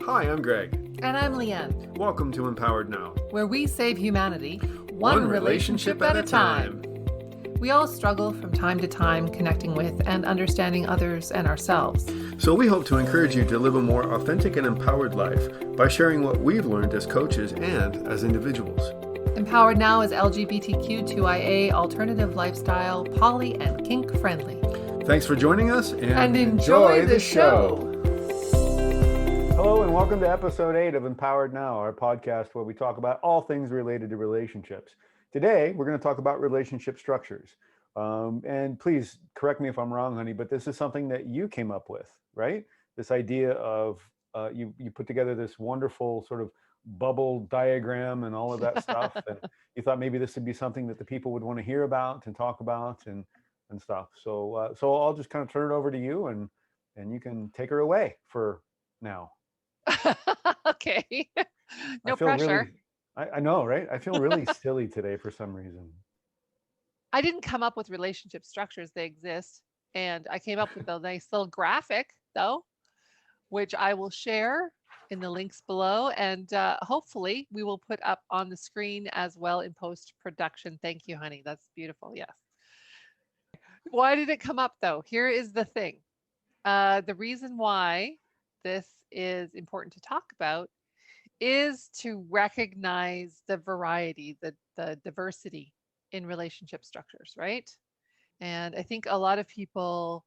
Hi, I'm Greg. And I'm Leanne, Welcome to Empowered Now. where we save humanity One relationship at a time. We all struggle from time to time connecting with and understanding others and ourselves. So we hope to encourage you to live a more authentic and empowered life by sharing what we've learned as coaches and as individuals. Empowered Now is LGBTQ2IA, alternative lifestyle, poly, and kink friendly. Thanks for joining us And enjoy the show. Hello and welcome to episode 8 of Empowered Now, our podcast where we talk about all things related to relationships. Today, we're going to talk about relationship structures. And please correct me if I'm wrong, honey, but this is something that you came up with, right? This idea of you put together this wonderful sort of bubble diagram and all of that stuff. And you thought maybe this would be something that the people would want to hear about and talk about and stuff. So I'll just kind of turn it over to you and you can take her away for now. Okay. No pressure. I know, right? I feel really silly today for some reason. I didn't come up with relationship structures. They exist. And I came up with a nice little graphic, though, which I will share in the links below. And hopefully we will put up on the screen as well in post-production. Thank you, honey. That's beautiful. Yes. Why did it come up, though? Here is the thing. The reason why this is important to talk about is to recognize the variety, the diversity in relationship structures, right? And I think a lot of people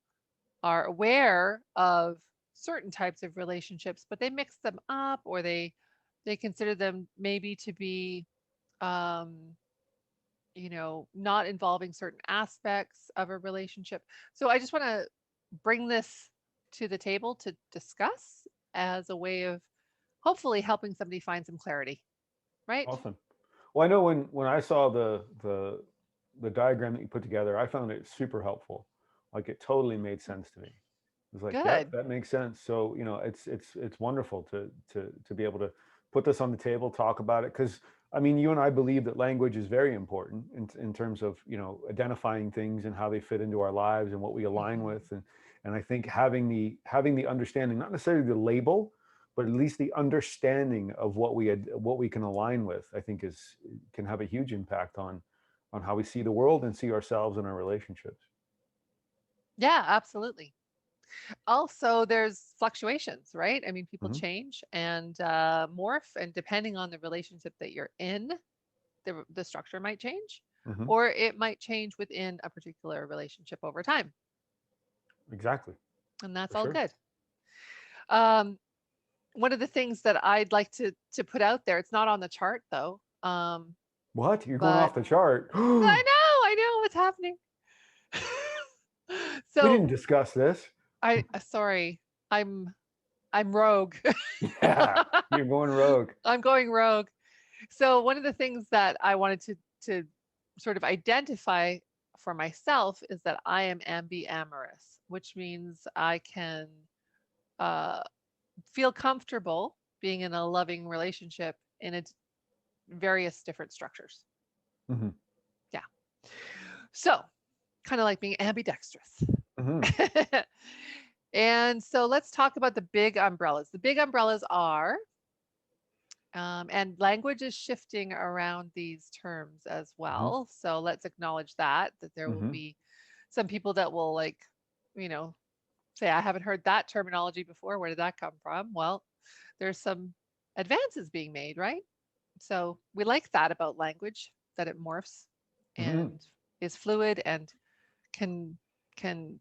are aware of certain types of relationships, but they mix them up or they consider them maybe to be not involving certain aspects of a relationship. So I just want to bring this to the table to discuss as a way of hopefully helping somebody find some clarity, right? Awesome. Well, I know when I saw the diagram that you put together, I found it super helpful. Like it totally made sense to me. It was like, yeah, Good. that makes sense. So, it's wonderful to be able to put this on the table, talk about it. Because I mean, you and I believe that language is very important in terms of, identifying things and how they fit into our lives and what we align with. And I think having the understanding, not necessarily the label, but at least the understanding of what we can align with, I think can have a huge impact on how we see the world and see ourselves in our relationships. Yeah, absolutely. Also, there's fluctuations, right? I mean, people Mhm. change and morph, and depending on the relationship that you're in, the structure might change, Mhm. or it might change within a particular relationship over time, Exactly. and that's For all sure. good. One of the things that I'd like to put out there, it's not on the chart though, What? You're going but off the chart? I know what's happening. We didn't So discuss this. sorry, I'm rogue. Yeah, you're going rogue. I'm going rogue. So one of the things that I wanted to sort of identify for myself is that I am ambiamorous, which means I can uh, feel comfortable being in a loving relationship in its various different structures. Mhm. Yeah. So kind of like being ambidextrous. Mhm. And so let's talk about the big umbrellas. The big umbrellas are, and language is shifting around these terms as Mhm. well. So let's acknowledge that there will Mhm. be some people that will say, I haven't heard that terminology before. Where did that come from? Well, there's some advances being made, right? So we like that about language, that it morphs Mhm. and is fluid and can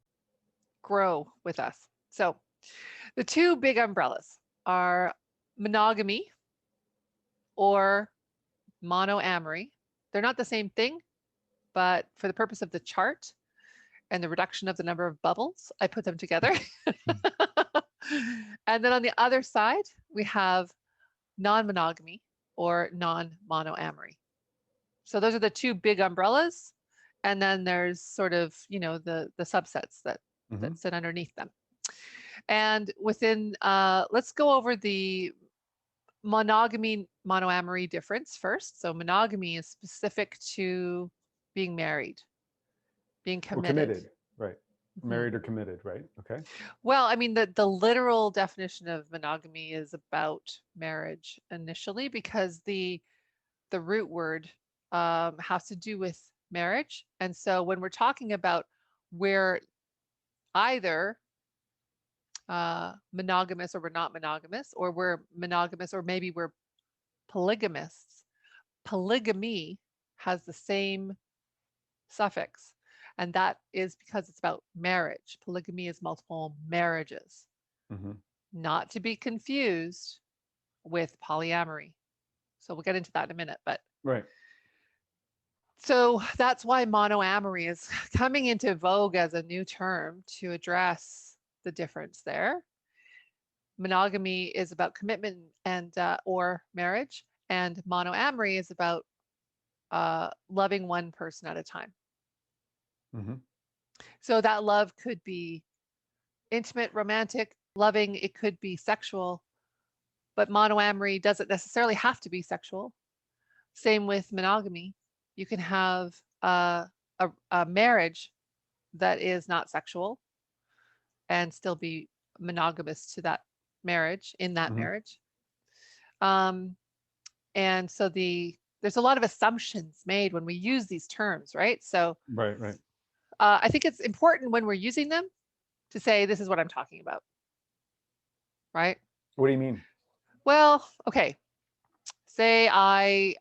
grow with us. So the two big umbrellas are monogamy or monoamory. They're not the same thing, but for the purpose of the chart and the reduction of the number of bubbles, I put them together. And then on the other side, we have non-monogamy or non-monoamory. So those are the two big umbrellas. And then there's sort of, the subsets that Mhm. sit underneath them. And within, let's go over the monogamy, monoamory difference first. So monogamy is specific to being married, being We're committed. committed, right? Mhm. married or committed, right? Okay. Well, I mean, the literal definition of monogamy is about marriage initially, because the root word has to do with marriage. And so when we're talking about we're either monogamous or we're not monogamous, or we're monogamous or maybe we're polygamists, polygamy has the same suffix. And that is because it's about marriage. Polygamy is multiple marriages, Hmm. not to be confused with polyamory. So we'll get into that in a minute. But Right. so that's why monoamory is coming into vogue as a new term to address the difference there. Monogamy is about commitment and or marriage, and monoamory is about loving one person at a time. Hmm. So that love could be intimate, romantic, loving. It could be sexual, but monoamory doesn't necessarily have to be sexual. Same with monogamy. You can have a marriage that is not sexual and still be monogamous to that marriage, in that Hmm. marriage. Um, and so there's a lot of assumptions made when we use these terms, right? So Right. Right. I think it's important when we're using them to say this is what I'm talking about, right? What do you mean? Well, okay. Say I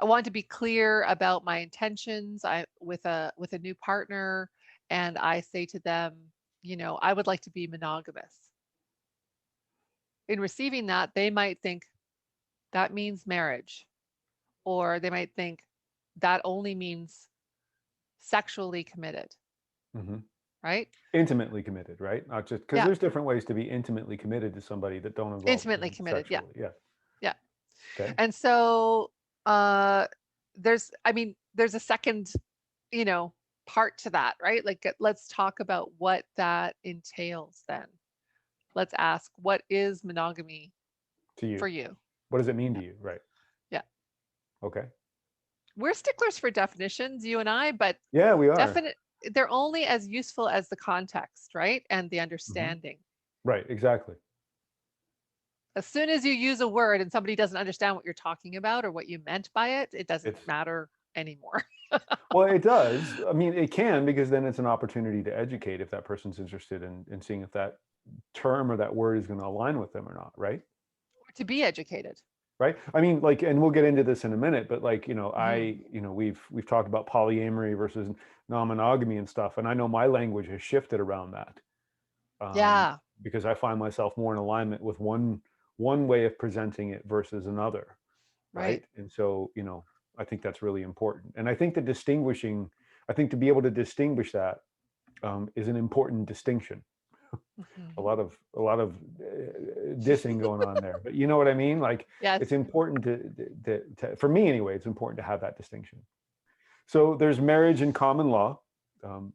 want to be clear about my intentions. With a new partner, and I say to them, I would like to be monogamous. In receiving that, they might think that means marriage, or they might think that only means sexually committed, Hmm. right? Intimately committed, right? Not just because Yeah, there's different ways to be intimately committed to somebody that don't involve intimately them committed. Yeah, sexually. Yeah. yeah. Okay. And so uh, there's a second, you know, part to that, right? Like, let's talk about what that entails then. Let's ask, what is monogamy To you, for you? what does it mean to Yeah, you? Right. yeah. Okay. We're sticklers for definitions, you and I, but Yeah, we are. definite they're only as useful as the context, right? And the Hmm. understanding. Right. Exactly. As soon as you use a word and somebody doesn't understand what you're talking about or what you meant by it, it doesn't It's matter anymore. Well, it does. I mean, it can, because then it's an opportunity to educate if that person's interested in seeing if that term or that word is going to align with them or not, right? Or to be educated. Right. I mean, like, and we'll get into this in a minute, but like, Hmm. we've talked about polyamory versus non-monogamy and stuff, and I know my language has shifted around that, um, Yeah, because I find myself more in alignment with one way of presenting it versus another, right. right? And so, I think that's really important, and I think I think to be able to distinguish that, is an important distinction. a Hmm. lot of a lot of dissing going on there, but you know what I mean. Like, Yes. it's important for me anyway. It's important to have that distinction. So there's marriage in common law.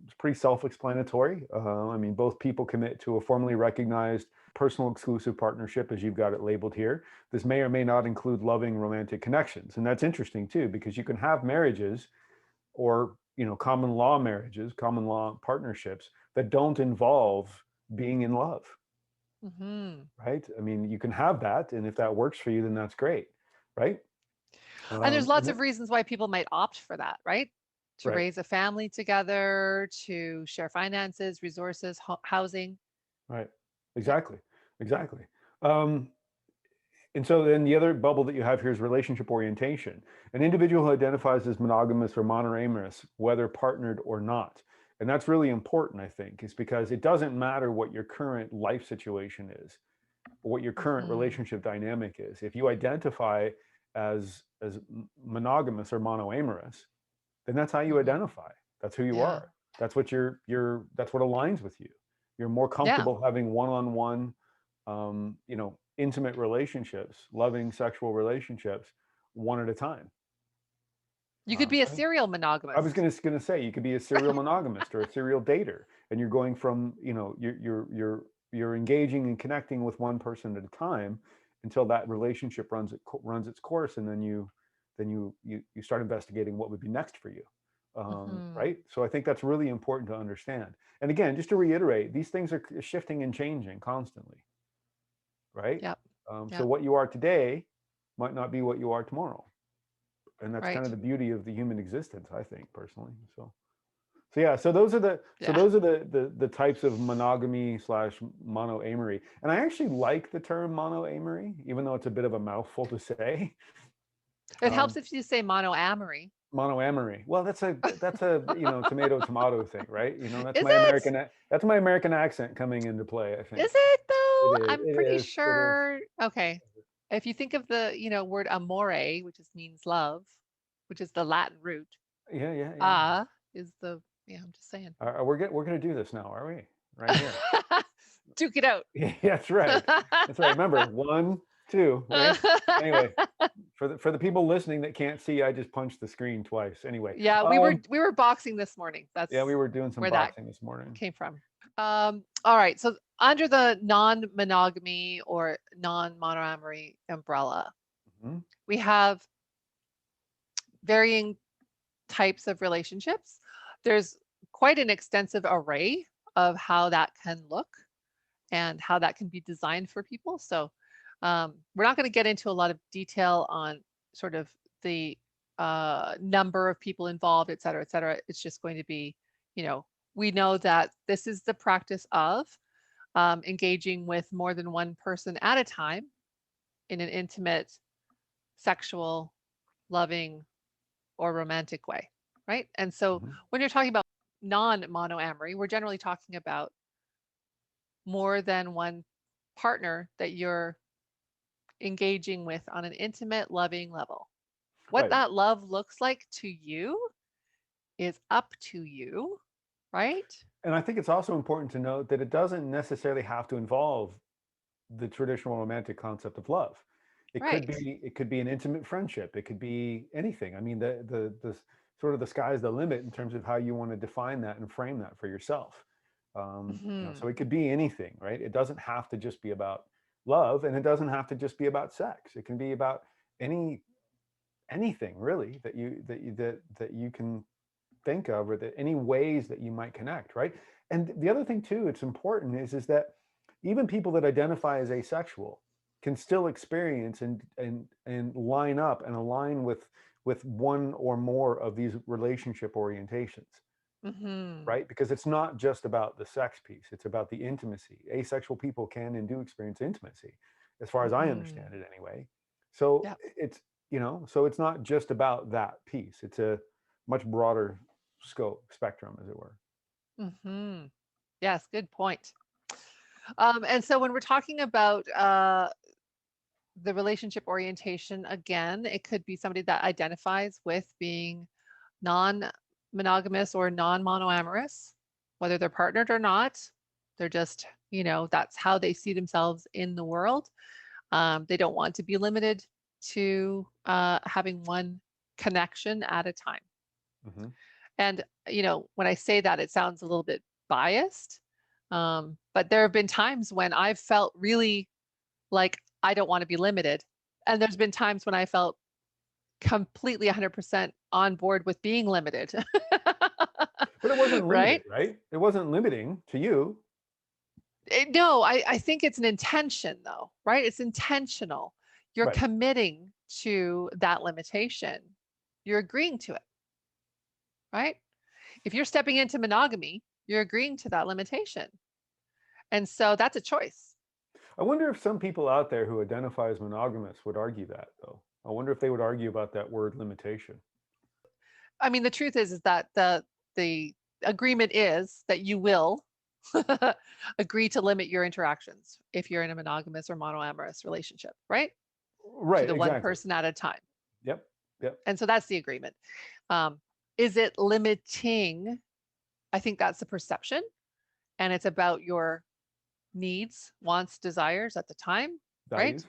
It's pretty self-explanatory. I mean, both people commit to a formally recognized personal exclusive partnership, as you've got it labeled here. This may or may not include loving romantic connections, and that's interesting too, because you can have marriages, or common law marriages, common law partnerships that don't involve being in love, Hmm. right? I mean, you can have that, and if that works for you, then that's great, right? And there's And lots then, of reasons why people might opt for that, right? To right, raise a family together, to share finances, resources, housing. right, Yeah. exactly, exactly. Um, and so then the other bubble that you have here is relationship orientation. An individual who identifies as monogamous or monoamorous, whether partnered or not. And that's really important, I think, is because it doesn't matter what your current life situation is, or what your current Hmm. relationship dynamic is. If you identify as monogamous or monoamorous, then that's how you Hmm. identify. That's who you Yeah. are. That's what that's what aligns with you. You're more Yeah. comfortable having one-on-one, intimate relationships, loving sexual relationships, one at a time. You could be a I think serial I was monogamist. gonna say, you could be a serial monogamist or a serial dater, and you're going from, you're engaging and connecting with one person at a time until that relationship runs its course, and then you start investigating what would be next for you. right? So I think that's really important to understand. And again, just to reiterate, these things are shifting and changing constantly, right? Yep. So Yep. what you are today might not be what you are tomorrow. And that's kind Right. of the beauty of the human existence, I think, personally. So yeah, so those are Yeah. the types of monogamy slash monoamory. And I actually like the term monoamory, even though it's a bit of a mouthful to say. It helps if you say monoamory. Monoamory. Well, that's a tomato thing, right? That's Is my it? American accent coming into play, I Is think. it though? It is. I'm It pretty is. It is. sure. Okay. If you think of the, word amore, which means love, which is the Latin root, Yeah, yeah, yeah. ah is the, yeah, I'm just saying. We're gonna do this now, are we? Right here. Duke it out. Yeah, that's right. That's right. Remember, 1, 2, right? Anyway, for the people listening that can't see, I just punched the screen twice. Anyway, Yeah, we were boxing this morning. yeah, That's we were doing some where that boxing this morning. came from. All right. So under the non-monogamy or non-monoamory umbrella, Mhm. we have varying types of relationships. There's quite an extensive array of how that can look and how that can be designed for people. So we're not going to get into a lot of detail on sort of the number of people involved, et cetera, et cetera. It's just going to be, we know that this is the practice of engaging with more than one person at a time in an intimate, sexual, loving, or romantic way, right? And so Mhm. when you're talking about non-monoamory, we're generally talking about more than one partner that you're engaging with on an intimate, loving level. What Right. that love looks like to you is up to you, right? And I think it's also important to note that it doesn't necessarily have to involve the traditional romantic concept of love. Right. It could be an intimate friendship. It could be anything. I mean, the sort of the sky's the limit in terms of how you want to define that and frame that for yourself. Mhm. So it could be anything, right? It doesn't have to just be about love, and it doesn't have to just be about sex. It can be about anything really that you can think of, or that any ways that you might connect, right? And the other thing too, it's important is that even people that identify as asexual can still experience and line up and align with one or more of these relationship orientations, Mhm. right? Because it's not just about the sex piece, it's about the intimacy. Asexual people can and do experience intimacy, as far as I understand Mhm. it anyway. So Yep. so it's not just about that piece, it's a much broader scope spectrum, as it were. Mhm. Yes, good point. And so when we're talking about the relationship orientation, again, it could be somebody that identifies with being non-monogamous or non-monoamorous, whether they're partnered or not. They're just, that's how they see themselves in the world. They don't want to be limited to having one connection at a time. Hmm. And, when I say that, it sounds a little bit biased. But there have been times when I've felt really like I don't want to be limited. And there's been times when I felt completely 100% on board with being limited. But it wasn't limited, Right? right? It wasn't limiting to you. No, I think it's an intention though, right? It's intentional. You're Right. committing to that limitation. You're agreeing to it, right? If you're stepping into monogamy, you're agreeing to that limitation. And so that's a choice. I wonder if some people out there who identify as monogamous would argue that, though. I wonder if they would argue about that word limitation. I mean, the truth is that the agreement is that you will agree to limit your interactions if you're in a monogamous or monoamorous relationship, right? To Right, the one exactly. person at a time. Yep, yep. And so that's the agreement. Um, is it limiting? I think that's the perception. And it's about your needs, wants, desires at the time, right? Values.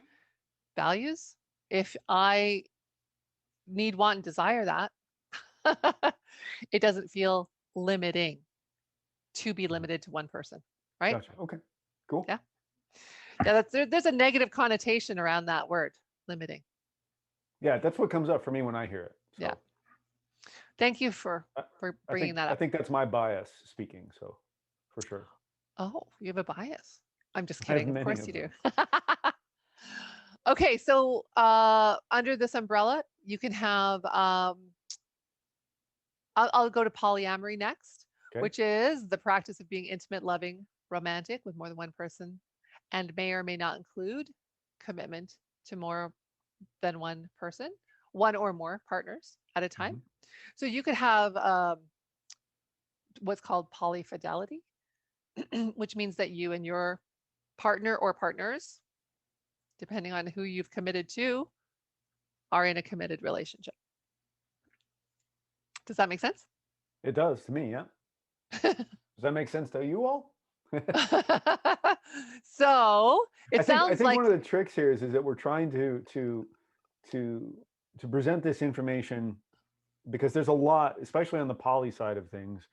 Values. If I need, want, and desire that, it doesn't feel limiting to be Mhm. limited to one person, right? Gotcha. Okay, cool. Yeah. Yeah, there's a negative connotation around that word, limiting. Yeah, that's what comes up for me when I hear it. Yeah. So, Thank you for I, I bringing think that I up. think that's my bias speaking. So for sure, Oh, you have a bias. I'm just I have kidding. Of many course of you do. them. Okay, so under this umbrella, you can have I'll go to polyamory next, Okay. which is the practice of being intimate, loving, romantic with more than one person, and may or may not include commitment to more than one person, one or more partners at a time. Hmm. So you could have what's called polyfidelity, which means that you and your partner or partners, depending on who you've committed to, are in a committed relationship. Does that make sense? It does to me. Yeah. Does that make sense to you all? So I it think I sounds think like, one of the tricks here is that we're trying to to present this information because there's a lot, especially on the poly side of things,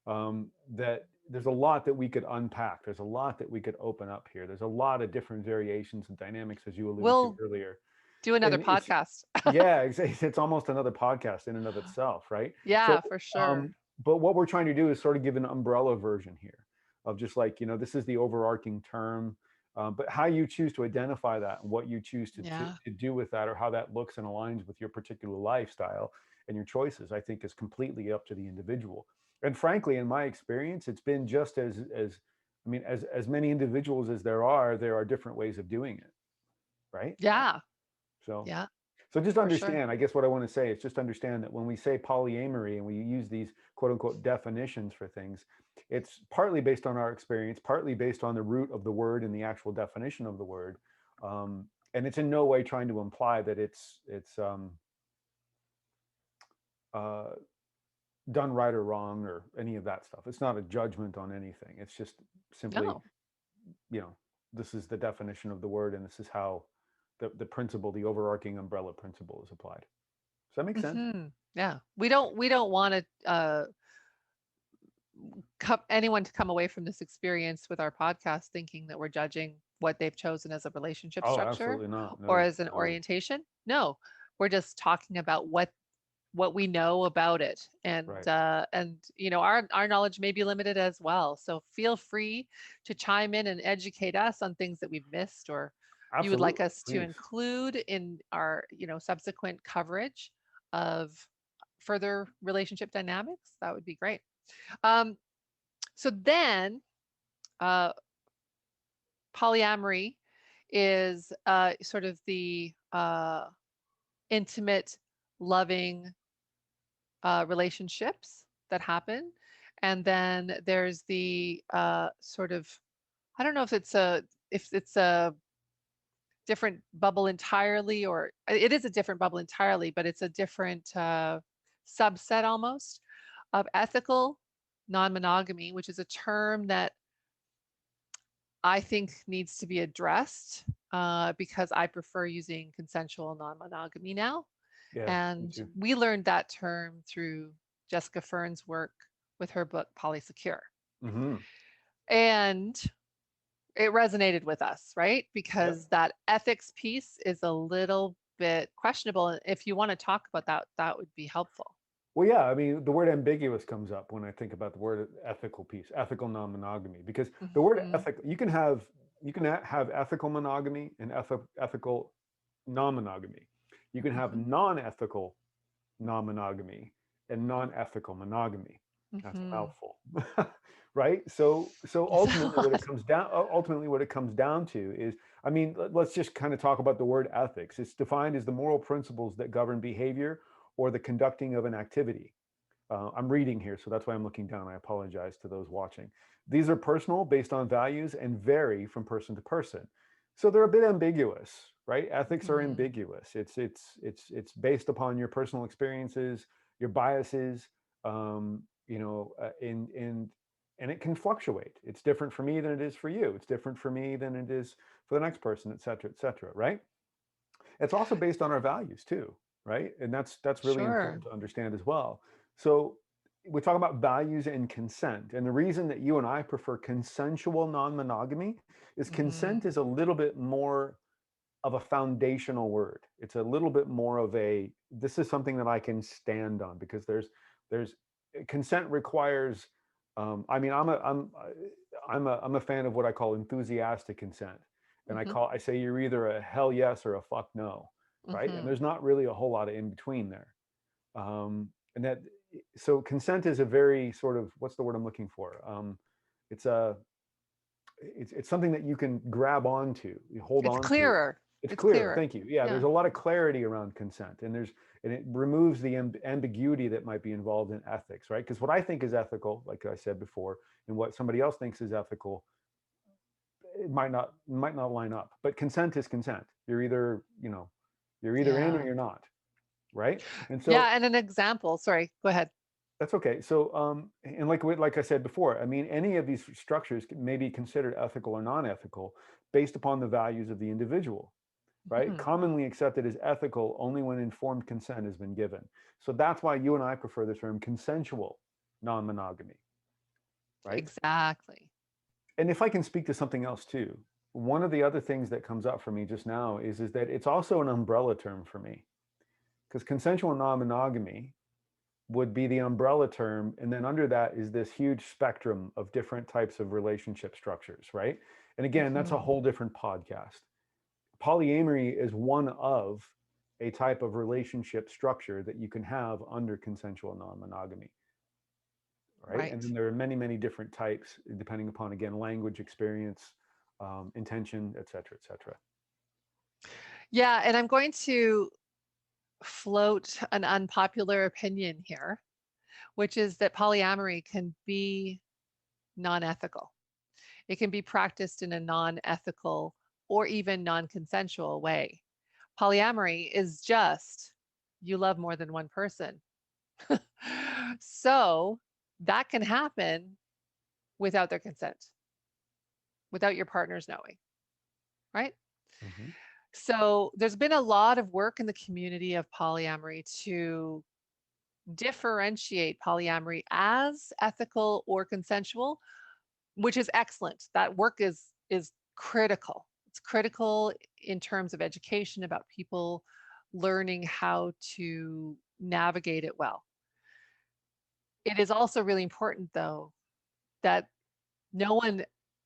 that there's a lot that we could unpack. There's a lot that we could open up here. There's a lot of different variations and dynamics, as you alluded to we'll earlier. do another And it's podcast. yeah, it's almost another podcast in and of itself, right? So, Yeah, for sure. but what we're trying to do is sort of give an umbrella version here of just like, this is the overarching term, but how you choose to identify that and what you choose Yeah. to do with that or how that looks and aligns with your particular lifestyle and your choices, I think is completely up to the individual. And frankly, in my experience, it's been just as I mean, as many individuals as there are different ways of doing it, right? Yeah. So, Yeah, so just for sure. understand, I guess what I want to say is just understand that when we say polyamory and we use these quote unquote definitions for things, it's partly based on our experience, partly based on the root of the word and the actual definition of the word. And it's in no way trying to imply that it's uh, done right or wrong or any of that stuff. It's not a judgment on anything. It's just simply, No. you know, this is the definition of the word and this is how the principle, the overarching umbrella principle is applied. Does that make sense? Yeah. We don't want to anyone to come away from this experience with our podcast thinking that we're judging what they've chosen as a relationship Oh, structure absolutely not. or No, as an no. orientation. No, we're just talking about what we know about it, Right. and our knowledge may be limited as well. So feel free to chime in and educate us on things that we've missed or you would like Absolutely. us to Please. include in our subsequent coverage of further relationship dynamics. That would be great. Um, so then uh, polyamory is sort of the intimate, loving relationships that happen. And then there's the sort of, I don't know if it's a different bubble entirely, or it is a different bubble entirely, but it's a different subset almost of ethical non-monogamy, which is a term that I think needs to be addressed because I prefer using consensual non-monogamy now. Yeah, me And too. we learned that term through Jessica Fern's work with her book Polysecure. Mm-hmm. And it resonated with us, right? Yep. Because that ethics piece is a little bit questionable. And if you want to talk about that, that would be helpful. Well, yeah, I mean, the word ambiguous comes up when I think about the word ethical piece, ethical non-monogamy, because the word Mhm, ethical, you can have ethical monogamy and ethical non-monogamy. You can have mhm, non-ethical non-monogamy and non-ethical monogamy. That's a mhm. mouthful, right? So It's ultimately, a lot. what it comes down to is, I mean, let's just kind of talk about the word ethics. It's defined as the moral principles that govern behavior or the conducting of an activity. I'm reading here, so that's why I'm looking down. I apologize to those watching. These are personal, based on values, and vary from person to person. So they're a bit ambiguous, right? Ethics are Mhm. ambiguous. It's based upon your personal experiences, your biases, in and it can fluctuate. It's different for me than it is for you. It's different for me than it is for the next person, et cetera, right? It's also based on our values too, right? And that's really Sure. important to understand as well. So we talk about values and consent. And the reason that you and I prefer consensual non-monogamy is consent Mhm. is a little bit more of a foundational word. It's a little bit more of a, this is something that I can stand on because There's consent requires. I mean, I'm a fan of what I call enthusiastic consent, and Hmm. I say you're either a hell yes or a fuck no, right? And Hmm. there's not really a whole lot of in between there. And that so consent is a very sort of, what's the word I'm looking for? It's a it's something that you can grab onto, you hold It's on to. clearer. It's It's clear. clearer. Thank you. Yeah, Yeah. there's a lot of clarity around consent, and it removes the ambiguity that might be involved in ethics, right? Because what I think is ethical, like I said before, and what somebody else thinks is ethical, it might not line up. But consent is consent. You're either, you're either in or Yeah. you're not, right? And so Yeah. And an example, sorry, go ahead. that's okay. So, and like I said before, I mean, any of these structures may be considered ethical or non-ethical based upon the values of the individual, right? Hmm. Commonly accepted as ethical only when informed consent has been given. So that's why you and I prefer the term consensual non-monogamy, right? Exactly. And if I can speak to something else too, one of the other things that comes up for me just now is that it's also an umbrella term for me, because consensual non-monogamy would be the umbrella term. And then under that is this huge spectrum of different types of relationship structures, right? And again, that's a Hmm. whole different podcast. Polyamory is one of a type of relationship structure that you can have under consensual non-monogamy, right? And Right. then there are many, many different types depending upon, again, language, experience, intention, et cetera, et cetera. Yeah. And I'm going to float an unpopular opinion here, which is that polyamory can be non ethical. It can be practiced in a non ethical or even non consensual way. Polyamory is just you love more than one person. So that can happen without their consent, without your partners knowing, right? Mm-hmm. So there's been a lot of work in the community of polyamory to differentiate polyamory as ethical or consensual, which is excellent. That work is critical. It's critical in terms of education about people learning how to navigate it well. It is also really important though that no one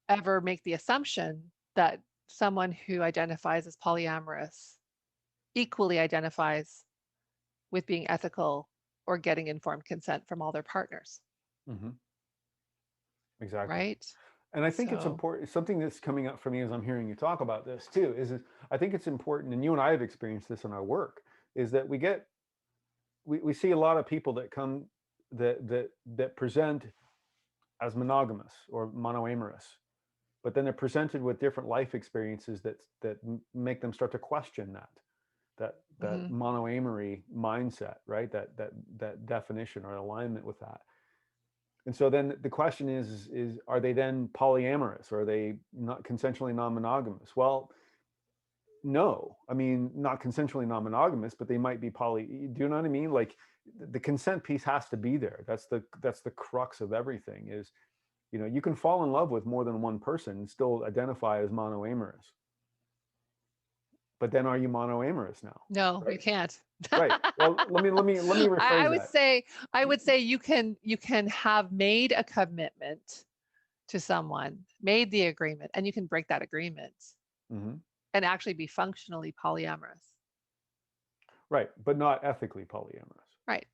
ever make the assumption that someone who identifies as polyamorous equally identifies with being ethical or getting informed consent from all their partners, Mm-hmm. Exactly. right? And I think it's So, important. Something that's coming up for me as I'm hearing you talk about this too is I think it's important, and you and I have experienced this in our work, is that we see a lot of people that come that present as monogamous or monoamorous, but then they're presented with different life experiences that make them start to question that mhm. monoamory mindset, right? That definition or alignment with that. And so then the question is are they then polyamorous, or are they not consensually non-monogamous? Well, no, I mean, not consensually non-monogamous, but they might be poly. Do you know what I mean? Like the consent piece has to be there. That's the crux of everything. Is, you can fall in love with more than one person and still identify as monoamorous. But then are you monoamorous now? No, you Right. can't. Right. Well, let me I rephrase would that. say you can have made a commitment to someone, made the agreement, and you can break that agreement Hmm. and actually be functionally polyamorous. Right, but not ethically polyamorous. Right.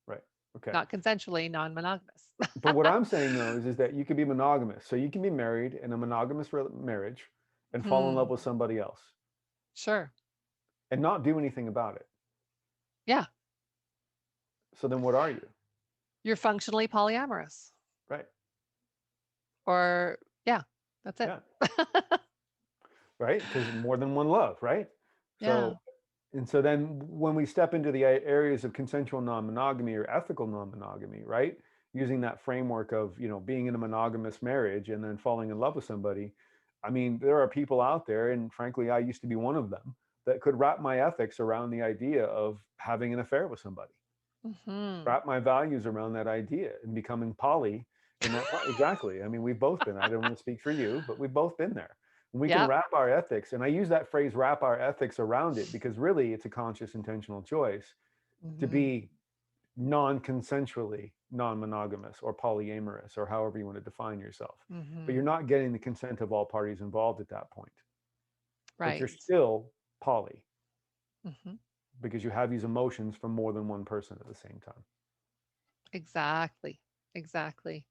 Right. Okay. Not consensually non-monogamous. But what I'm saying though is that you can be monogamous. So you can be married in a monogamous marriage and fall in love Hmm. with somebody else Sure. and not do anything about it. Yeah. So then what are you? You're functionally polyamorous. Right. Or yeah, that's it. Yeah. Right. Because more than one love. Right. Yeah. So, and so then when we step into the areas of consensual non-monogamy or ethical non-monogamy, right? Using that framework of, being in a monogamous marriage and then falling in love with somebody. I mean, there are people out there, and frankly, I used to be one of them, that could wrap my ethics around the idea of having an affair with somebody, Hmm. wrap my values around that idea and becoming poly in that. Exactly. I mean, we've both been, I don't want to speak for you, but we've both been there. And we can Yep. wrap our ethics. And I use that phrase, wrap our ethics around it, because really it's a conscious, intentional choice to Hmm. be non-consensually non-monogamous or polyamorous or however you want to define yourself. But you're Hmm. not getting the consent of all parties involved at that point. But Right. you're still poly Hmm. because you have these emotions from more than one person at the same time. Exactly. Exactly.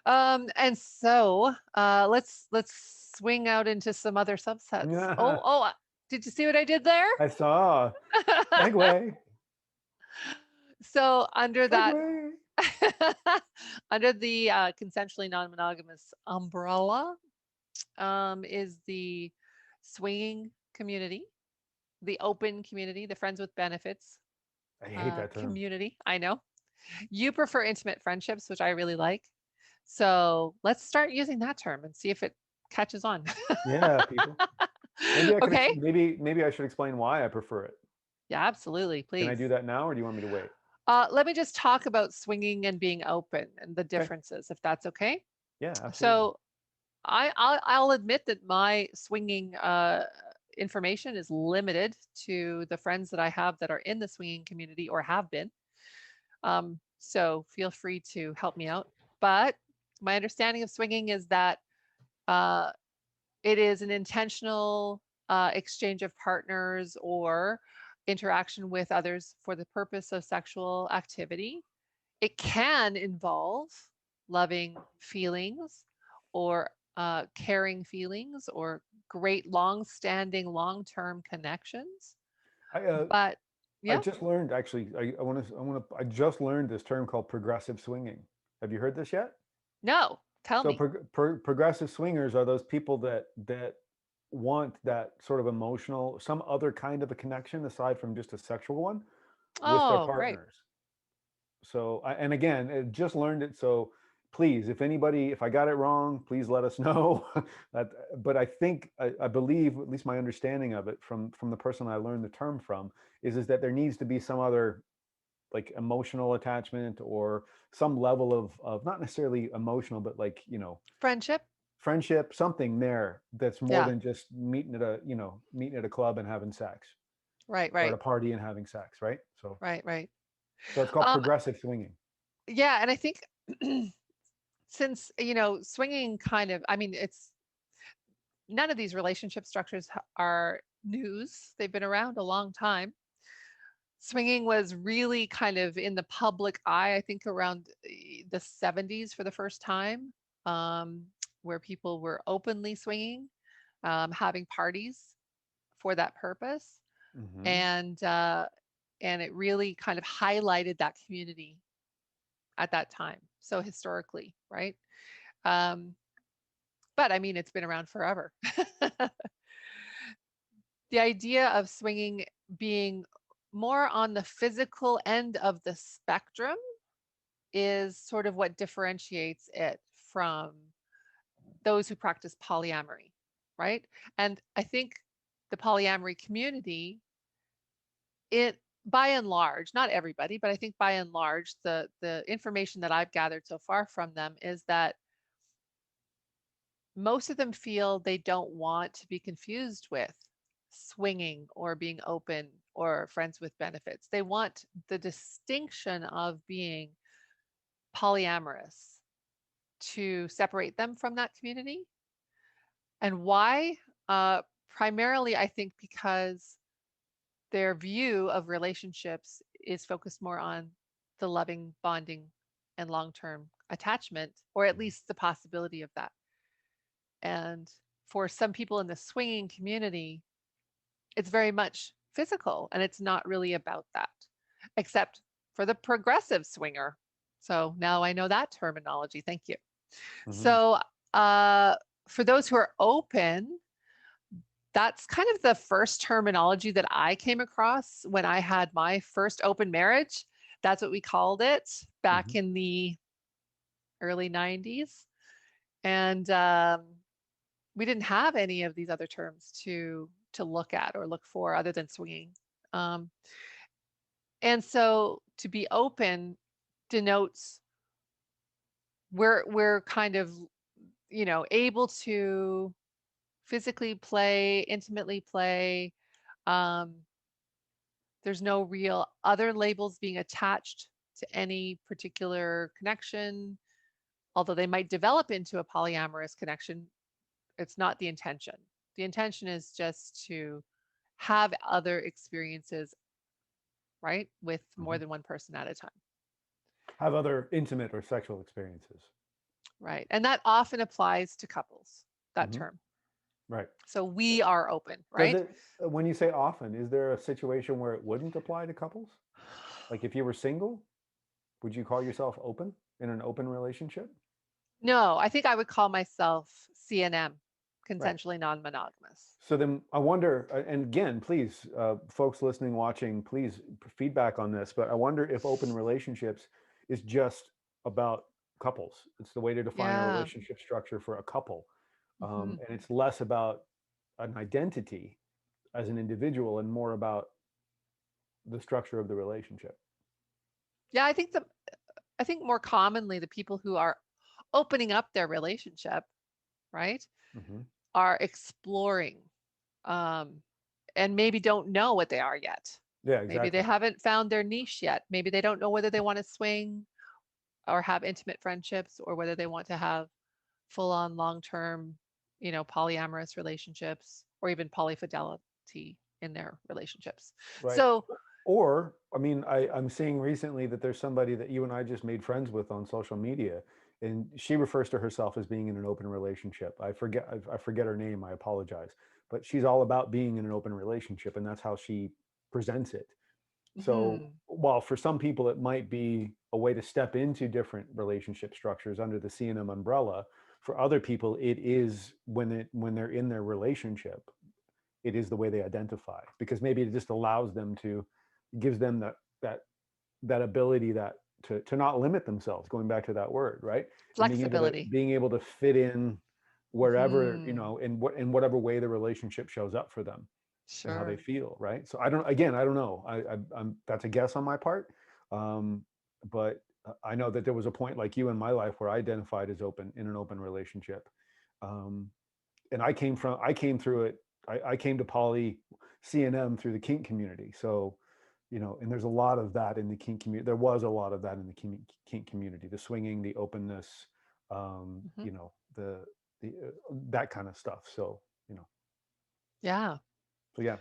And so let's swing out into some other subsets. Yeah, Did you see what I did there? I saw. Segue. So under that, Segue. under the consensually non-monogamous umbrella, is the swinging community, the open community, the friends with benefits I hate that term. community. I know you prefer intimate friendships, which I really like. So let's start using that term and see if it catches on. Yeah, people. Maybe I could. Okay. Maybe I should explain why I prefer it. Yeah, absolutely. Can I Please. do that now, or do you want me to wait? Let me just talk about swinging and being open and the Okay. differences, if that's okay. Yeah, absolutely. So I'll admit that my swinging information is limited to the friends that I have that are in the swinging community or have been. So feel free to help me out. But my understanding of swinging is that uh, it is an intentional exchange of partners or interaction with others for the purpose of sexual activity. It can involve loving feelings or caring feelings or great long-standing long-term connections. I But I yeah, just learned actually. I just learned this term called progressive swinging. Have you heard this yet? no, tell So me. progressive swingers are those people that want that sort of emotional, some other kind of a connection aside from just a sexual one with their Oh, great. partners. So and again, just learned it. So please, if anybody, if I got it wrong, please let us know. that, but I think I believe, at least my understanding of it from the person I learned the term from, is that there needs to be some other like emotional attachment or some level of not necessarily emotional, but like Friendship? friendship, something there that's more Yeah, than just meeting at a club and having sex right, or at a right, party and having sex, right? So right, right. so it's called Um, progressive swinging. yeah, and I think since, swinging kind of, I mean, it's none of these relationship structures are news. They've been around a long time. Swinging was really kind of in the public eye, I think around the 70s for the first time, um, where people were openly swinging, having parties for that purpose. Hmm. And, uh, and it really kind of highlighted that community at that time. So historically, right? Um, but I mean, it's been around forever. The idea of swinging being more on the physical end of the spectrum is sort of what differentiates it from those who practice polyamory, right? And I think the polyamory community, it by and large, not everybody, but I think by and large, the information that I've gathered so far from them is that most of them feel they don't want to be confused with swinging or being open or friends with benefits. They want the distinction of being polyamorous to separate them from that community. And why? Primarily, I think because their view of relationships is focused more on the loving, bonding, and long term attachment, or at least the possibility of that. And for some people in the swinging community, it's very much physical and it's not really about that, except for the progressive swinger. So now I know that terminology. Thank you. Hmm. So, uh, for those who are open, that's kind of the first terminology that I came across when I had my first open marriage. That's what we called it back Hmm. in the early 90s. And we didn't have any of these other terms to look at or look for other than swinging. Um, and so to be open denotes we're kind of able to physically play, intimately play, um, There's no real other labels being attached to any particular connection, although they might develop into a polyamorous connection. It's not the intention. The intention is just to have other experiences, right, with more Mhm. than one person at a time. Have other intimate or sexual experiences. Right. And that often applies to couples, that Hmm. term. Right. So we are open, Does right? it, when you say often, is there a situation where it wouldn't apply to couples? Like if you were single, would you call yourself open in an open relationship? No, I think I would call myself CNM, Right. consensually non-monogamous. So then I wonder, and again, please, folks listening, watching, please feedback on this, but I wonder if open relationships is just about couples. It's the way to define a Yeah. relationship structure for a couple. Hmm. And it's less about an identity as an individual and more about the structure of the relationship. Yeah, I think more commonly the people who are opening up their relationship, right, Hmm. are exploring, um, and maybe don't know what they are yet. Yeah, Maybe they exactly. haven't found their niche yet. Maybe they don't know whether they want to swing or have intimate friendships, or whether they want to have full on long term, polyamorous relationships, or even polyfidelity in their relationships. Right. So, Or, I mean, I'm seeing recently that there's somebody that you and I just made friends with on social media, and she refers to herself as being in an open relationship. I forget her name. I apologize, but she's all about being in an open relationship, and that's how she presents it. So, mhm, while for some people it might be a way to step into different relationship structures under the C&M umbrella, for other people it is when they're in their relationship, it is the way they identify, because maybe it just allows them to, gives them that that ability, that to not limit themselves, going back to that word, right? And flexibility. being able to fit in wherever, Hmm. in whatever way the relationship shows up for them and how they Sure. feel, right? So I don't know, I'm that's a guess on my part. um but I know that there was a point like you in my life where I identified as open in an open relationship. um and I came through it. I came to poly CNM through the kink community. So, and there's a lot of that in the kink community. There was a lot of that in the kink community, the swinging, the openness, Hmm. the that kind of stuff. So, you know, Yeah. so yeah.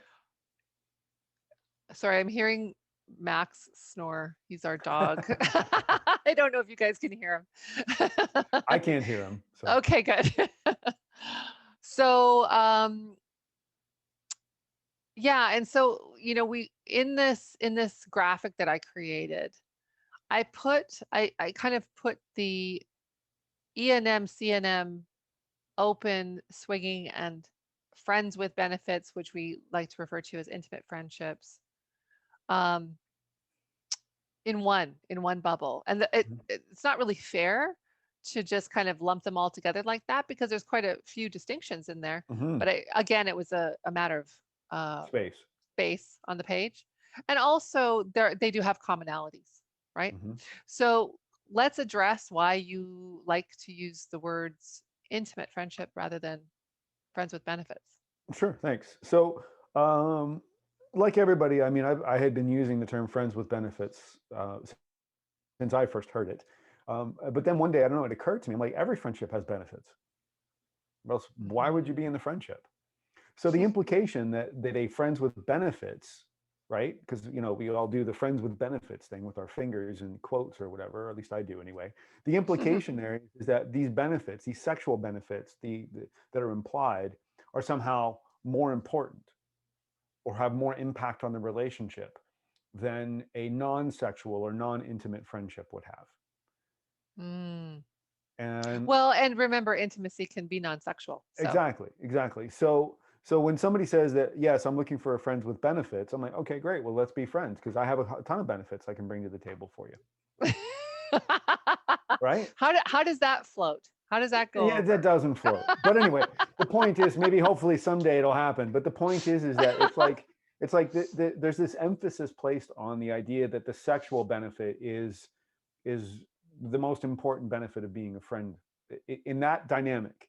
Sorry, I'm hearing Max snore. He's our dog. I don't know if you guys can hear him. I can't hear him. So, Okay, good. So, yeah, and so, we in this graphic that I created, I kind of put the ENM, CNM, open, swinging, and friends with benefits, which we like to refer to as intimate friendships, um, in one bubble. And it's not really fair to just kind of lump them all together like that, because there's quite a few distinctions in there. mhm, But again, it was a matter of uh, space. space on the page. And also they do have commonalities, right? Mhm. So let's address why you like to use the words intimate friendship rather than friends with benefits. Sure, thanks. So, like everybody, I mean, I had been using the term friends with benefits since I first heard it. But then one day, I don't know, it occurred to me, I'm like, every friendship has benefits. Or else, why would you Hmm. be in the friendship? So the implication that a friends with benefits, right? Because we all do the friends with benefits thing with our fingers and quotes or whatever, or at least I do anyway. The implication there is that these benefits, these sexual benefits, that are implied, are somehow more important or have more impact on the relationship than a non-sexual or non-intimate friendship would have. Mm. And Well, and remember, intimacy can be non-sexual. So, exactly. So when somebody says that, yes, I'm looking for a friends with benefits, I'm like, okay, great. Well, let's be friends because I have a ton of benefits I can bring to the table for you. Right? how does that float? How does that go Yeah, that over? doesn't float. But anyway, the point is, maybe hopefully someday it'll happen. But the point is that it's like there's this emphasis placed on the idea that the sexual benefit is the most important benefit of being a friend in that dynamic.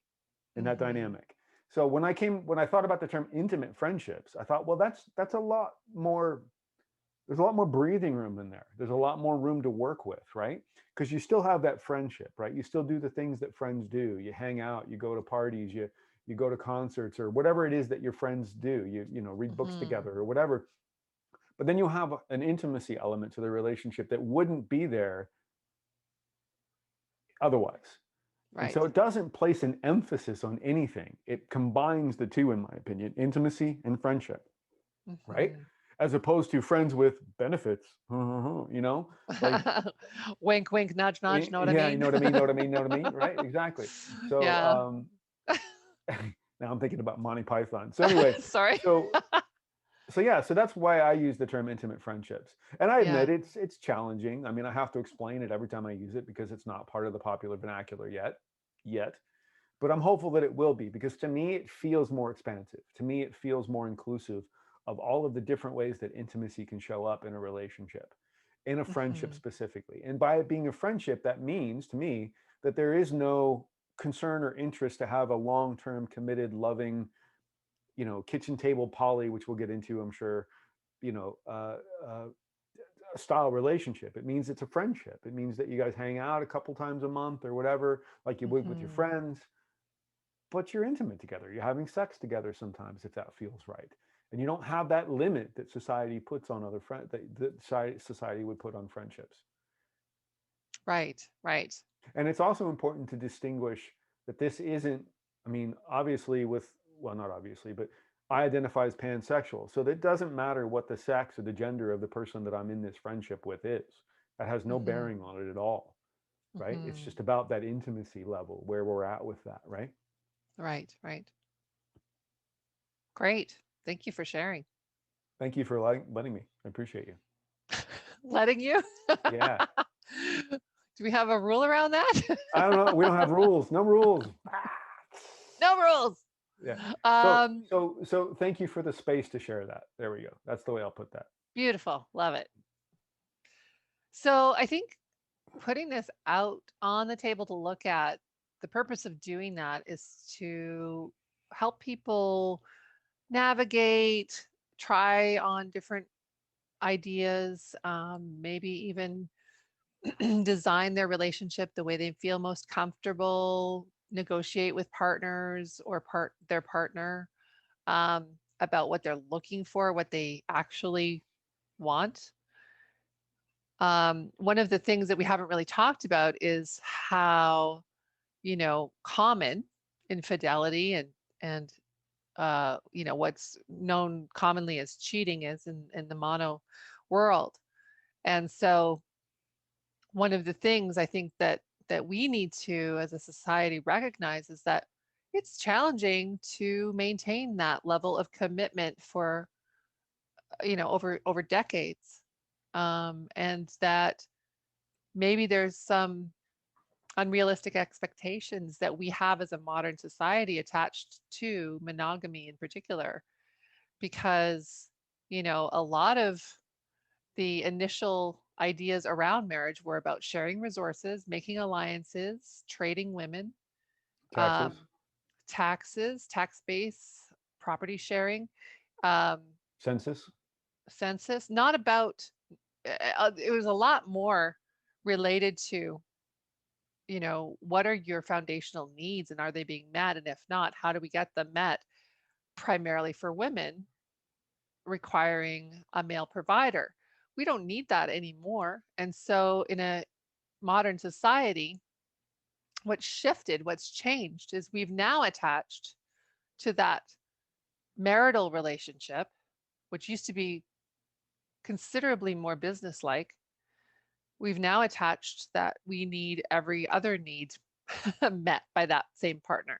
In that Hmm. dynamic. So when I thought about the term intimate friendships, I thought, well, that's a lot more there's a lot more breathing room in there. There's a lot more room to work with, right? Because you still have that friendship, right? You still do the things that friends do. You hang out, you go to parties, you go to concerts, or whatever it is that your friends do. You read books Hmm. together or whatever. But then you have an intimacy element to the relationship that wouldn't be there otherwise. And so Right. it doesn't place an emphasis on anything. It combines the two, in my opinion, intimacy and friendship, right? Hmm. As opposed to friends with benefits, like, Wink, wink, nudge, nudge. Know what I yeah, you mean? know what I mean, know what I mean, know what I mean, right? Exactly. So Yeah. now I'm thinking about Monty Python. So anyway, Sorry. so yeah, so that's why I use the term intimate friendships. And I Yeah. admit it's challenging. I mean, I have to explain it every time I use it because it's not part of the popular vernacular yet. But I'm hopeful that it will be, because to me it feels more expansive. To me it feels more inclusive of all of the different ways that intimacy can show up in a relationship, in a friendship Hmm. specifically. And by it being a friendship, that means to me that there is no concern or interest to have a long-term committed loving, kitchen table poly, which we'll get into, I'm sure, you know uh, uh, style relationship. It means it's a friendship. It means that you guys hang out a couple times a month or whatever, like you would with your Hmm. friends, but you're intimate together. You're having sex together sometimes if that feels right. And you don't have that limit that society puts on other friends, that society would put on friendships. Right. Right. And it's also important to distinguish that this isn't, I mean, obviously, well, not obviously, but I identify as pansexual. So it doesn't matter what the sex or the gender of the person that I'm in this friendship with is. That has no Hmm. bearing on it at all, right? It's Hmm. just about that intimacy level where we're at with that, right? Right. Right. Great. Thank you for sharing. Thank you for letting me. I appreciate you. Letting you. Yeah. Do we have a rule around that? I don't know. We don't have rules. No rules. No rules. Yeah. So Um, so so thank you for the space to share that. There we go. That's the way I'll put that. Beautiful. Love it. So I think putting this out on the table to look at, the purpose of doing that is to help people navigate, try on different ideas, maybe even design their relationship the way they feel most comfortable, negotiate with partners or their partner, about what they're looking for, what they actually want. One of the things that we haven't really talked about is how, common infidelity and what's known commonly as cheating is in the mono world. And so one of the things I think that we need to as a society recognize is that it's challenging to maintain that level of commitment for over decades, and that maybe there's some unrealistic expectations that we have as a modern society attached to monogamy in particular, because a lot of the initial ideas around marriage were about sharing resources, making alliances, trading women, um, Taxes, taxes, tax base, property sharing, um, census. census. Not about, it was a lot more related to, what are your foundational needs and are they being met? And if not, how do we get them met? Primarily for women, requiring a male provider. We don't need that anymore. And so, in a modern society, what's shifted, what's changed is we've now attached to that marital relationship, which used to be considerably more businesslike. We've now attached that we need every other need met by that same partner.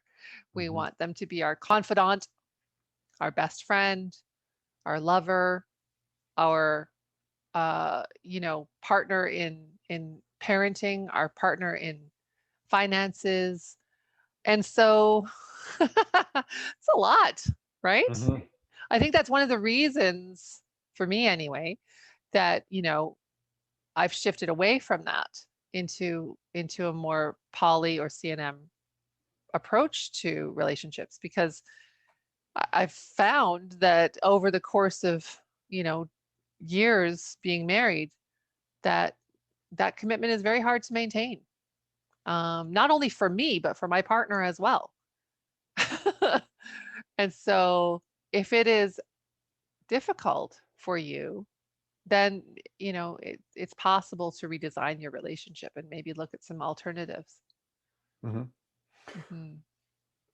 We Hmm. want them to be our confidant, our best friend, our lover, our partner in parenting, our partner in finances. And so it's a lot, right? Hmm. I think that's one of the reasons, for me anyway, that I've shifted away from that into a more poly or CNM approach to relationships, because I've found that over the course of, you know, years being married, that that commitment is very hard to maintain. Not only for me, but for my partner as well. And so if it is difficult for you, then it's possible to redesign your relationship and maybe look at some alternatives. Mhm. Hmm.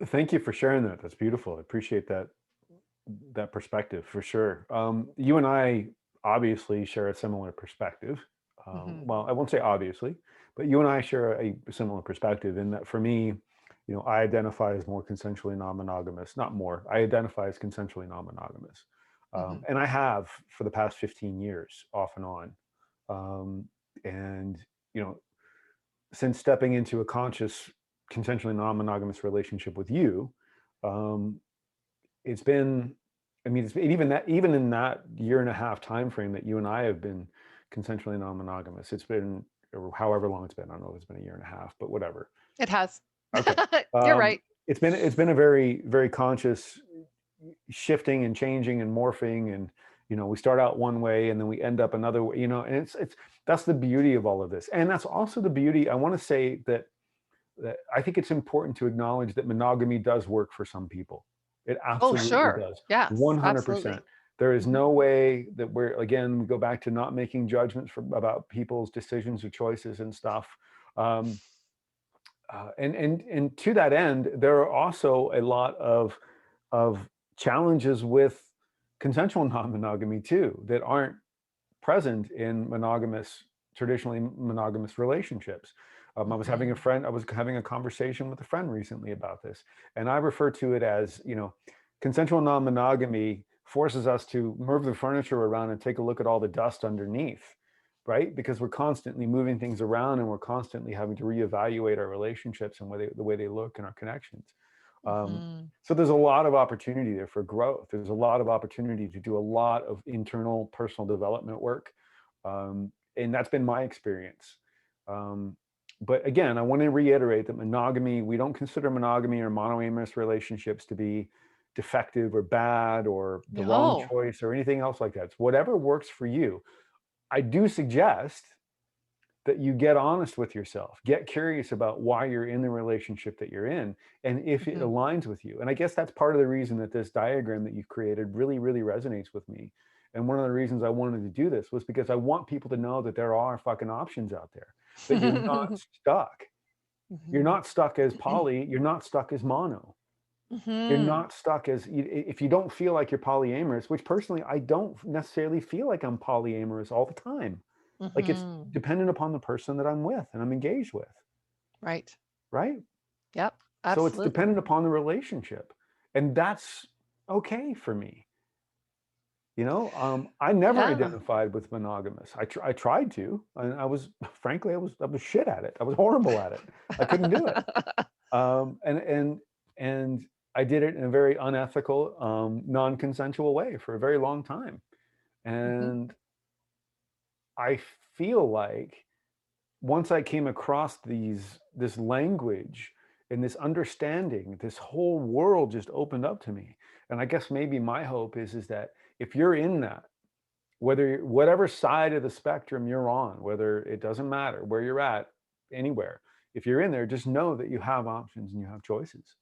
Thank you for sharing that. That's beautiful. I appreciate that perspective for sure. You and I obviously share a similar perspective. Hmm. Well, I won't say obviously, but you and I share a similar perspective in that for me, I identify as more consensually non-monogamous, not more, I identify as consensually non-monogamous. Hmm. And I have for the past 15 years off and on. Um, and, you know, since stepping into a conscious consensually non-monogamous relationship with you, um, it's been, I mean, it's even that, even in that year and a half time frame that you and I have been consensually non-monogamous, it's been, or however long it's been, I don't know if it's been a year and a half, but whatever. It has. Okay. You're right. It's been a very, very conscious shifting and changing and morphing, and we start out one way and then we end up another way, and it's that's the beauty of all of this. And that's also the beauty, I want to say that I think it's important to acknowledge that monogamy does work for some people. It Oh, absolutely sure. does. Yes, 100%. absolutely. There is Hmm. no way that again, we go back to not making judgments about people's decisions or choices and stuff. Um, and to that end, there are also a lot of challenges with consensual non-monogamy too that aren't present in traditionally monogamous relationships. Hmm. I was having a conversation with a friend recently about this, and I refer to it as, consensual non-monogamy forces us to move the furniture around and take a look at all the dust underneath, right? Because we're constantly moving things around and we're constantly having to reevaluate our relationships and the way they look and our connections. Um, Hmm. so there's a lot of opportunity there for growth. There's a lot of opportunity to do a lot of internal personal development work. And that's been my experience. Um, but again, I want to reiterate that we don't consider monogamy or monoamorous relationships to be defective or bad or the wrong No. choice or anything else like that. It's whatever works for you. I do suggest that you get honest with yourself, get curious about why you're in the relationship that you're in, and if it Hmm. aligns with you. And I guess that's part of the reason that this diagram that you've created really, really resonates with me. And one of the reasons I wanted to do this was because I want people to know that there are fucking options out there, that you're not stuck. You're Hmm. not stuck as poly, you're not stuck as mono. You're Hmm. not stuck as, if you don't feel like you're polyamorous, which personally, I don't necessarily feel like I'm polyamorous all the time. Like, it's Hmm. dependent upon the person that I'm with and I'm engaged with, Right. right? Yep. So it's Absolutely. dependent upon the relationship. And that's okay for me. I never Yeah. identified with monogamous. I tried to, and frankly, I was shit at it. I was horrible at it. I couldn't do it. And I did it in a very unethical, non-consensual way for a very long time. Hmm. And I feel like once I came across this language and this understanding, this whole world just opened up to me. And I guess maybe my hope is that if you're in that, whatever side of the spectrum you're on, whether it doesn't matter where you're at, anywhere, if you're in there, just know that you have options and you have choices.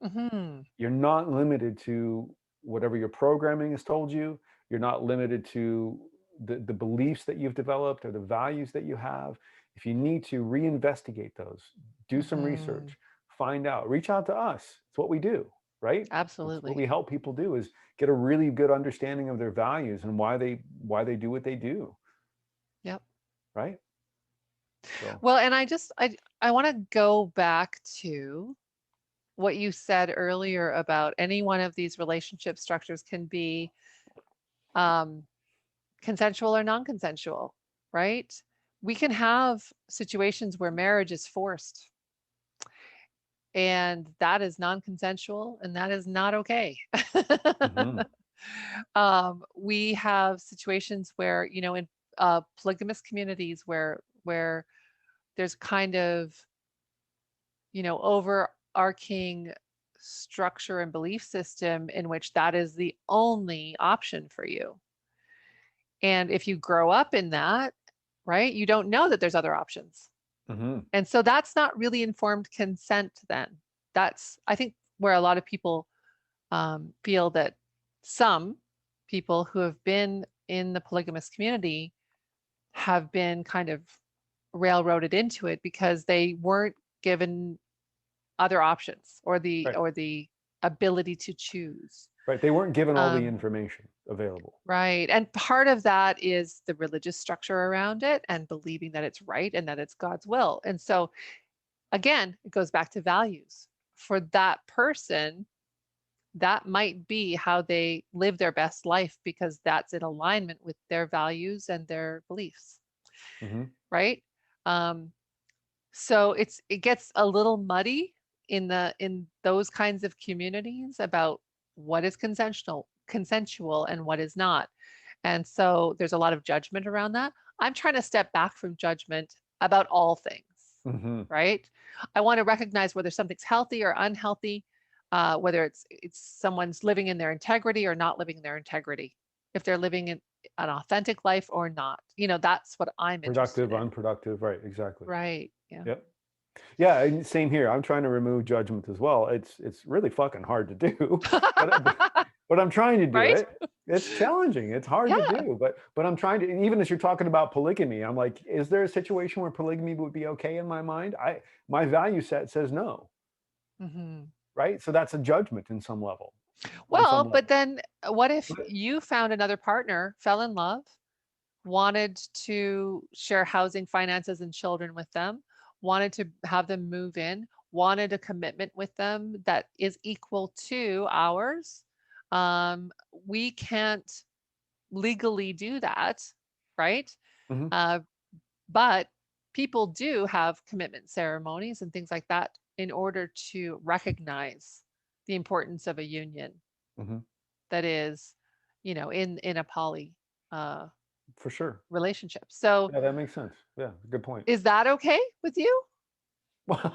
Hmm. You're not limited to whatever your programming has told you. You're not limited to the beliefs that you've developed or the values that you have. If you need to reinvestigate those, do some Hmm. research, find out, reach out to us. It's what we do, right? It's what Absolutely. we help people do, is get a really good understanding of their values and why they do what they do, Yep. right? So, Well, and I want to go back to what you said earlier about any one of these relationship structures can be um, consensual or non-consensual, right? We can have situations where marriage is forced, and that is non-consensual, and that is not okay. mhm, We have situations where, in polygamous communities where there's kind of, overarching structure and belief system in which that is the only option for you. And if you grow up in that, right, you don't know that there's other options. Mm-hmm. And so that's not really informed consent then. That's, I think, where a lot of people feel that some people who have been in the polygamous community have been kind of railroaded into it because they weren't given other options Right. or the ability to choose. Right. They weren't given all the Um, information available. right. And part of that is the religious structure around it and believing that it's right and that it's God's will. And so again, it goes back to values. For that person, that might be how they live their best life because that's in alignment with their values and their beliefs, Mm-hmm. right? Um, so it gets a little muddy in those kinds of communities about what is consensual and what is not. And so there's a lot of judgment around that. I'm trying to step back from judgment about all things, Mm-hmm. right? I want to recognize whether something's healthy or unhealthy, whether it's someone's living in their integrity or not living in their integrity, if they're living in an authentic life or not. That's what I'm interested Productive, in. unproductive. Right. Exactly. Right. Yeah. Yep. Yeah, and same here. I'm trying to remove judgment as well. It's really fucking hard to do, but I'm trying to do Right? it. It's challenging. It's hard to Yeah. do, but I'm trying to. And even as you're talking about polygamy, I'm like, is there a situation where polygamy would be okay in my mind? My value set says no, Hmm. right? So that's a judgment in some level, on some Well, but level. then what if But you found another partner, fell in love, wanted to share housing, finances, and children with them, wanted to have them move in, wanted a commitment with them that is equal to ours? We can't legally do that, right? mhm, Uh, but people do have commitment ceremonies and things like that in order to recognize the importance of a union mhm, that is, in a poly uh, for sure. relationship. So Yeah, that makes sense. Yeah, good point. is that okay with you? Well,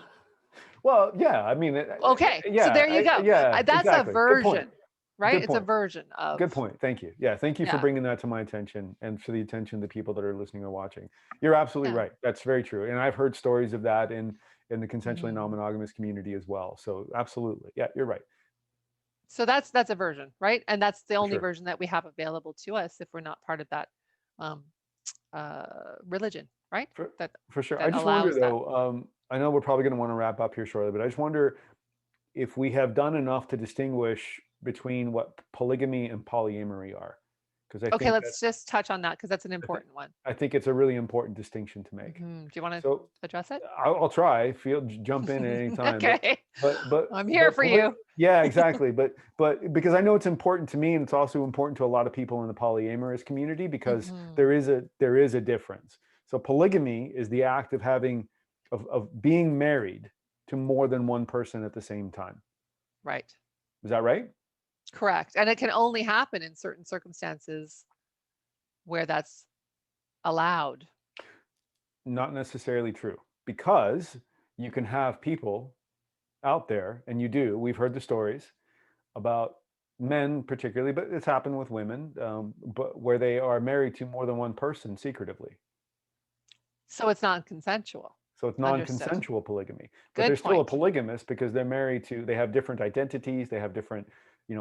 well, yeah. I mean, Okay, so yeah, there you go. yeah, That's a exactly. Good point. version, right? Good It's a point. version of, Good point. Thank you. Yeah, thank you for yeah, bringing that to my attention and for the attention of the people that are listening or watching. You're absolutely yeah. right. That's very true. And I've heard stories of that in the consensually Mhm. non-monogamous community as well. So absolutely. Yeah, you're right. So that's a version, right? And that's the For only sure. version that we have available to us if we're not part of that um, religion, right? For That for sure. I that just wonder allows that. though, I know we're probably going to want to wrap up here shortly, but I just wonder if we have done enough to distinguish between what polygamy and polyamory are. Because Okay, let's just touch on that because that's an I think important one. I think it's a really important distinction to make. Do you want to So address it? I'll try. Feel jump in at any time, Okay, but I'm here for you. yeah, exactly. But because I know it's important to me, and it's also important to a lot of people in the polyamorous community because Hmm. there is a difference. So polygamy is the act of having of being married to more than one person at the same time. Right, Is that right? correct. And it can only happen in certain circumstances where that's allowed. Not necessarily true because you can have people out there, and you do. We've heard the stories about men particularly, but it's happened with women, but where they are married to more than one person secretively. So it's not consensual. So it's Understood. non-consensual polygamy, but they're Good still a point. polygamist because they're married to. They have different identities. They have different, that,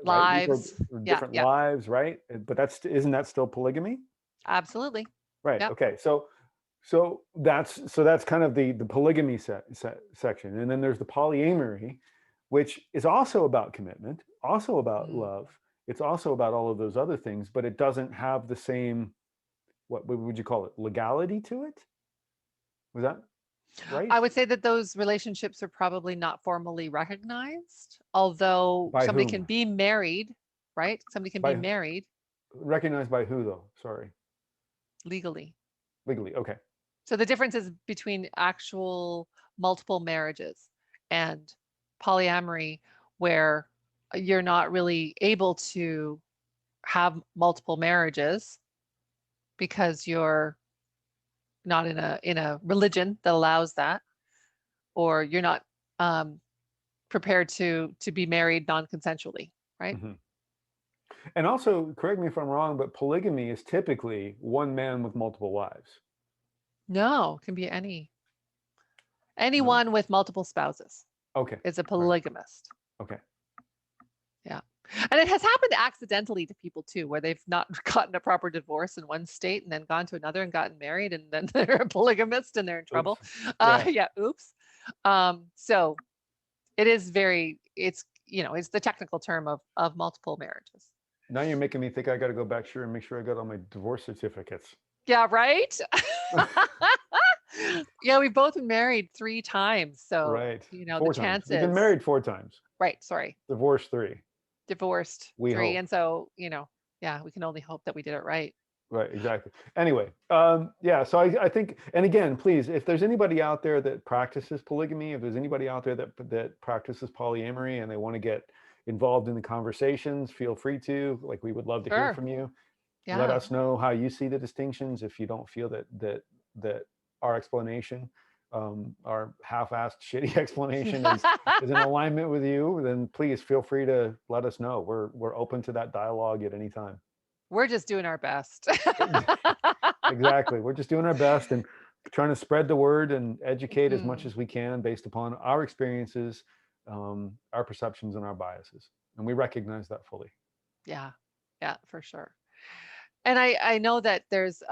right? These are Lives. Yeah, different yeah, lives, right? But isn't that still polygamy? absolutely. Right. Yep. Okay. So that's kind of the polygamy section, and then there's the polyamory, which is also about commitment, also about Mm. love. It's also about all of those other things, but it doesn't have the same, what would you call it, legality to it? Was that right? I would say that those relationships are probably not formally recognized, although By somebody can whom? be married, right? Somebody can be By married recognized by who though? Sorry, legally. legally. Okay. So the difference is between actual multiple marriages and polyamory, where you're not really able to have multiple marriages because you're not in a religion that allows that, or you're not um, prepared to be married non-consensually, right? Hmm. And also, correct me if I'm wrong, but polygamy is typically one man with multiple wives. No, can be No? anyone with multiple spouses Okay. is a All right. polygamist. Okay. Yeah. And it has happened accidentally to people too, where they've not gotten a proper divorce in one state and then gone to another and gotten married, and then they're a polygamist and they're in trouble. Oops. Yeah. Yeah, oops. So it is it's it's the technical term of multiple marriages. Now you're making me think I got to go back and make sure I got all my divorce certificates. Yeah, right? Yeah, we've both been married 3 times. So, Right. the 4 times. We've been chances. married 4 times. Right, sorry. Divorced 3. Divorced We 3. hope. And so, yeah, we can only hope that we did it right. Right, exactly. Anyway, yeah, so I think, and again, please, if there's anybody out there that practices polygamy, if there's anybody out there that practices polyamory and they want to get involved in the conversations, feel free to. Like, we would love to hear Sure. from you. Yeah. Let us know how you see the distinctions. If you don't feel that our explanation, our half-assed shitty explanation is in alignment with you, then please feel free to let us know. We're open to that dialogue at any time. We're just doing our best. Exactly. We're just doing our best and trying to spread the word and educate as much as we can based upon our experiences, our perceptions, and our biases. And we recognize that fully. Yeah, for sure. And I know that there's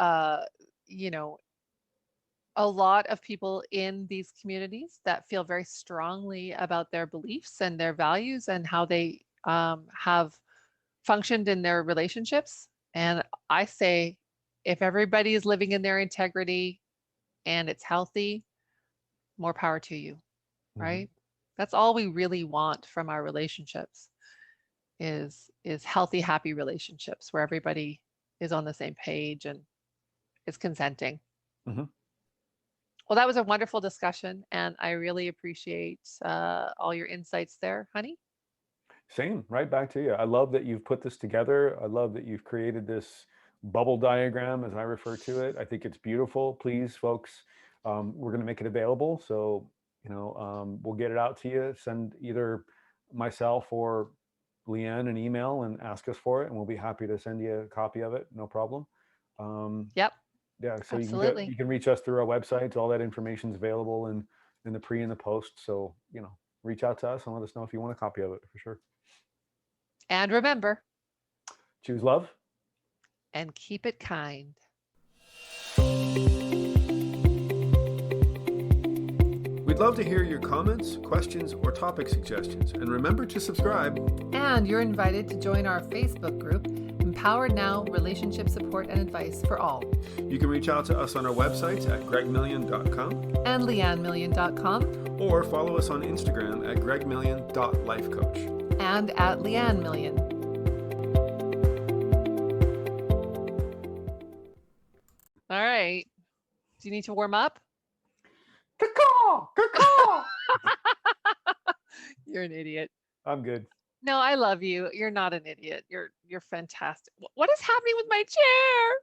a lot of people in these communities that feel very strongly about their beliefs and their values and how they have functioned in their relationships. And I say, if everybody is living in their integrity and it's healthy, more power to you, right? That's all we really want from our relationships is healthy, happy relationships where everybody is on the same page and is consenting. Well, that was a wonderful discussion, and I really appreciate all your insights there, honey. Same, right back to you. I love that you've put this together. I love that you've created this bubble diagram, as I refer to it. I think it's beautiful. Please, folks, we're going to make it available. So, we'll get it out to you. Send either myself or Leanne an email and ask us for it, and we'll be happy to send you a copy of it. No problem. Yep. Yeah, so absolutely. you can reach us through our website. All that information is available in the pre and the post. So, reach out to us and let us know if you want a copy of it, for sure. And remember, choose love and keep it kind. We'd love to hear your comments, questions, or topic suggestions. And remember to subscribe. And you're invited to join our Facebook group, Empowered Now Relationship Support and Advice for All. You can reach out to us on our websites at gregmillion.com and leannemillion.com, or follow us on Instagram at gregmillion.lifecoach and at Leanne Million. All right. Do you need to warm up? Caw-caw! Caw-caw! You're an idiot. I'm good. No, I love you. You're not an idiot. You're fantastic. What is happening with my chair?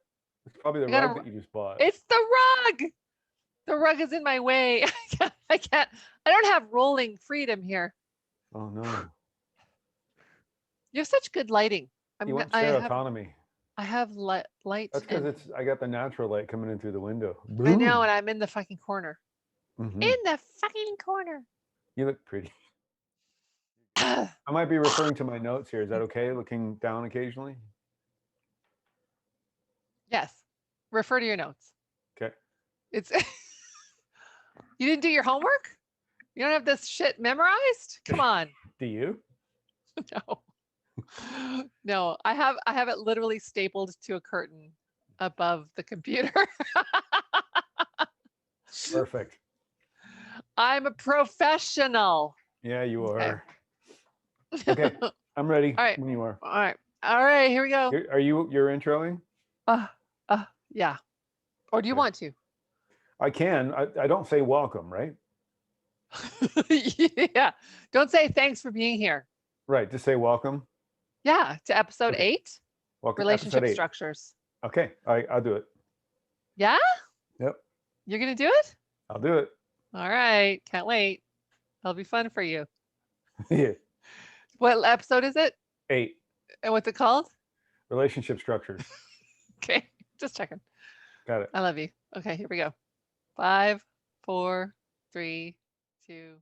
It's probably the rug that you just bought. It's the rug. The rug is in my way. I can't. I don't have rolling freedom here. Oh no. You have such good lighting. You want share autonomy. I have light. That's because I got the natural light coming in through the window. I know, and I'm in the fucking corner. Mm-hmm. In the fucking corner. You look pretty. I might be referring to my notes here. Is that okay? Looking down occasionally? Yes. Refer to your notes. Okay. It's you didn't do your homework? You don't have this shit memorized? Come on. Do you? No. No, I have it literally stapled to a curtain above the computer. Perfect. I'm a professional. Yeah, you are. Okay, I'm ready. All right. When you are. All right, here we go. You're introing? Yeah. Or do you want to? I can. I don't say welcome, right? Yeah. Don't say thanks for being here. Right. Just say welcome. Yeah. To episode 8. Welcome. Relationship structures. Okay. I'll do it. Yeah? Yep. You're going to do it? I'll do it. All right. Can't wait. It'll be fun for you. Yeah. What episode is it? 8. And what's it called? Relationship structures. Okay, just checking. Got it. I love you. Okay, here we go. 5, 4, 3, 2.